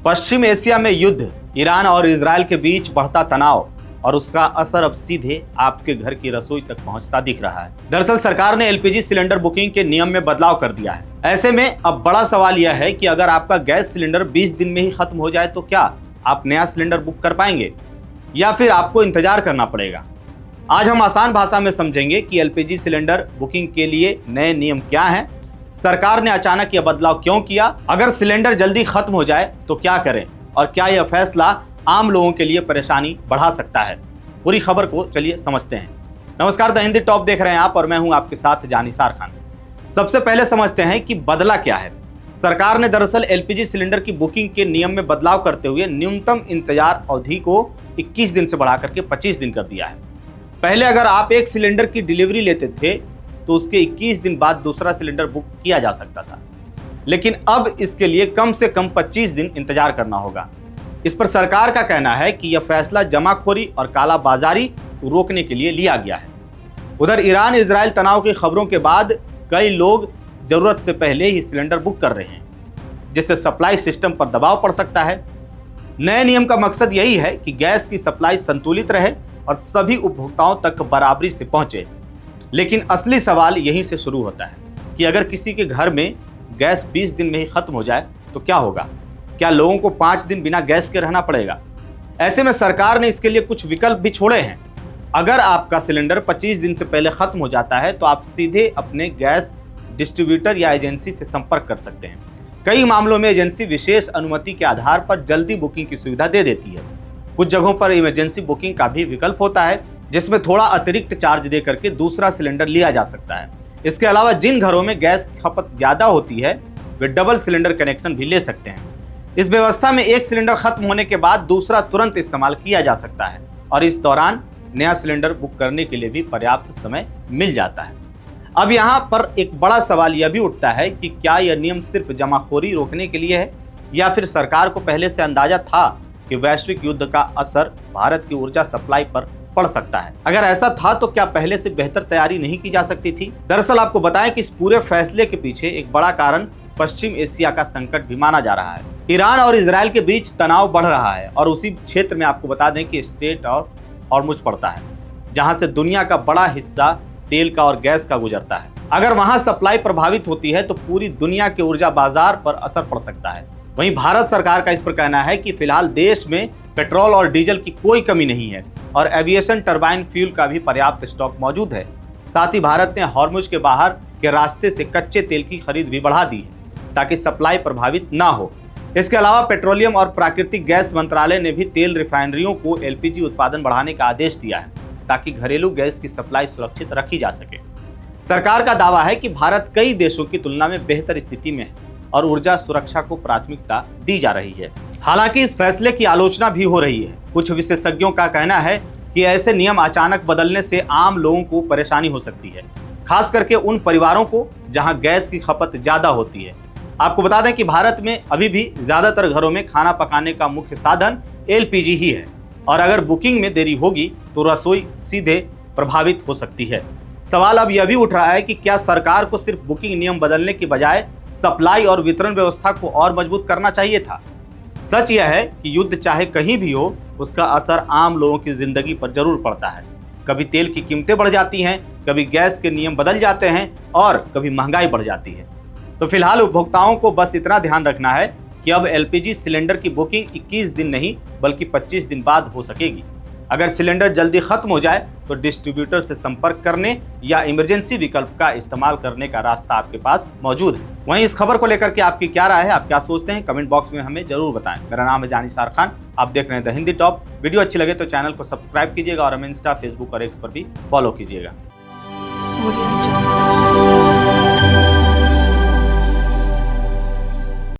पश्चिम Asia में युद्ध, Iran और इजराइल के बीच बढ़ता तनाव और उसका असर अब सीधे आपके घर की रसोई तक पहुंचता दिख रहा है। दरअसल सरकार ने एलपीजी सिलेंडर बुकिंग के नियम में बदलाव कर दिया है। ऐसे में अब बड़ा सवाल यह है कि अगर आपका गैस सिलेंडर 20 दिन में ही खत्म हो जाए तो क्या आप नया सिलेंडर बुक कर पाएंगे या फिर आपको इंतजार करना पड़ेगा। आज हम आसान भाषा में समझेंगे कि एलपीजी सिलेंडर बुकिंग के लिए नए नियम क्या हैं, सरकार ने अचानक यह बदलाव क्यों किया, अगर सिलेंडर जल्दी खत्म हो जाए तो क्या करें और क्या यह फैसला आम लोगों के लिए परेशानी बढ़ा सकता है। पूरी खबर को चलिए समझते हैं। नमस्कार, द हिंदी टॉप देख रहे हैं आप और मैं हूं आपके साथ जानिसार खान। सबसे पहले समझते हैं कि बदला क्या है। सरकार ने दरअसल एलपीजी सिलेंडर की बुकिंग के नियम में बदलाव करते हुए न्यूनतम इंतजार अवधि को 21 दिन से बढ़ाकर के 25 दिन कर दिया है। पहले अगर आप एक सिलेंडर की डिलीवरी लेते थे तो उसके 21 दिन बाद दूसरा सिलेंडर बुक किया जा सकता था, लेकिन अब इसके लिए कम से कम 25 दिन इंतजार करना होगा। इस पर सरकार का कहना है कि यह फैसला जमाखोरी और कालाबाजारी रोकने के लिए लिया गया है। उधर ईरान इजराइल तनाव की खबरों के बाद कई लोग जरूरत से पहले ही सिलेंडर बुक कर रहे हैं, जिससे सप्लाई सिस्टम पर दबाव पड़ सकता है। नए नियम का मकसद यही है कि गैस की सप्लाई संतुलित रहे और सभी उपभोक्ताओं तक बराबरी से पहुंचे। लेकिन असली सवाल यहीं से शुरू होता है कि अगर किसी के घर में गैस 20 दिन में ही खत्म हो जाए तो क्या होगा। क्या लोगों को 5 दिन बिना गैस के रहना पड़ेगा? ऐसे में सरकार ने इसके लिए कुछ विकल्प भी छोड़े हैं। अगर आपका सिलेंडर 25 दिन से पहले खत्म हो जाता है तो आप सीधे अपने गैस डिस्ट्रीब्यूटर या एजेंसी से संपर्क कर सकते हैं। कई मामलों में एजेंसी विशेष अनुमति के आधार पर जल्दी बुकिंग की सुविधा दे देती है। कुछ जगहों पर इमरजेंसी बुकिंग का भी विकल्प होता है, जिसमें थोड़ा अतिरिक्त चार्ज दे करके दूसरा सिलेंडर लिया जा सकता है। इसके अलावा जिन घरों में गैस की खपत ज़्यादा होती है वे डबल सिलेंडर कनेक्शन भी ले सकते हैं। इस व्यवस्था में एक सिलेंडर खत्म होने के बाद दूसरा तुरंत इस्तेमाल किया जा सकता है और इस दौरान नया सिलेंडर बुक करने के लिए भी पर्याप्त समय मिल जाता है। अब यहाँ पर एक बड़ा सवाल यह भी उठता है कि क्या यह नियम सिर्फ जमाखोरी रोकने के लिए है या फिर सरकार को पहले से अंदाजा था कि वैश्विक युद्ध का असर भारत की ऊर्जा सप्लाई पर पड़ सकता है। अगर ऐसा था तो क्या पहले से बेहतर तैयारी नहीं की जा सकती थी? दरअसल आपको बताएं कि इस पूरे फैसले के पीछे एक बड़ा कारण पश्चिम एशिया का संकट भी माना जा रहा है। ईरान और इजराइल के बीच तनाव बढ़ रहा है और उसी क्षेत्र में आपको बता दें कि स्ट्रेट और हॉर्मुज पड़ता है, जहां से दुनिया का बड़ा हिस्सा तेल का और गैस का गुजरता है। अगर वहां सप्लाई प्रभावित होती है तो पूरी दुनिया के ऊर्जा बाजार पर असर पड़ सकता है। वहीं भारत सरकार का इस पर कहना है कि फिलहाल देश में पेट्रोल और डीजल की कोई कमी नहीं है और एविएशन टरबाइन फ्यूल का भी पर्याप्त स्टॉक मौजूद है। साथ ही भारत ने हॉर्मुज के बाहर के रास्ते से कच्चे तेल की खरीद भी बढ़ा दी है ताकि सप्लाई प्रभावित ना हो। इसके अलावा पेट्रोलियम और प्राकृतिक गैस मंत्रालय ने भी तेल रिफाइनरियों को एलपीजी उत्पादन बढ़ाने का आदेश दिया है ताकि घरेलू गैस की सप्लाई सुरक्षित रखी जा सके। सरकार का दावा है कि भारत कई देशों की तुलना में बेहतर स्थिति में है और ऊर्जा सुरक्षा को प्राथमिकता दी जा रही है। हालांकि इस फैसले की आलोचना भी हो रही है। कुछ विशेषज्ञों का कहना है कि ऐसे नियम अचानक बदलने से आम लोगों को परेशानी हो सकती है, खास करके उन परिवारों को जहां गैस की खपत ज्यादा होती है। आपको बता दें कि भारत में अभी भी ज्यादातर घरों में खाना पकाने का मुख्य साधन एलपीजी ही है और अगर बुकिंग में देरी होगी तो रसोई सीधे प्रभावित हो सकती है। सवाल अब यह भी उठ रहा है कि क्या सरकार को सिर्फ बुकिंग नियम बदलने की बजाय सप्लाई और वितरण व्यवस्था को और मजबूत करना चाहिए था। सच यह है कि युद्ध चाहे कहीं भी हो, उसका असर आम लोगों की जिंदगी पर जरूर पड़ता है। कभी तेल की कीमतें बढ़ जाती हैं, कभी गैस के नियम बदल जाते हैं और कभी महंगाई बढ़ जाती है। तो फिलहाल उपभोक्ताओं को बस इतना ध्यान रखना है कि अब एलपीजी सिलेंडर की बुकिंग 21 दिन नहीं बल्कि 25 दिन बाद हो सकेगी। अगर सिलेंडर जल्दी खत्म हो जाए तो डिस्ट्रीब्यूटर से संपर्क करने या इमरजेंसी विकल्प का इस्तेमाल करने का रास्ता आपके पास मौजूद है। वहीं इस खबर को लेकर के आपकी क्या राय है, आप क्या सोचते हैं, कमेंट बॉक्स में हमें जरूर बताएं। मेरा नाम है जानिसार खान, आप देख रहे हैं द हिंदी टॉप। वीडियो अच्छी लगे तो चैनल को सब्सक्राइब कीजिएगा और हमें इंस्टा, फेसबुक और एक्स पर भी फॉलो कीजिएगा।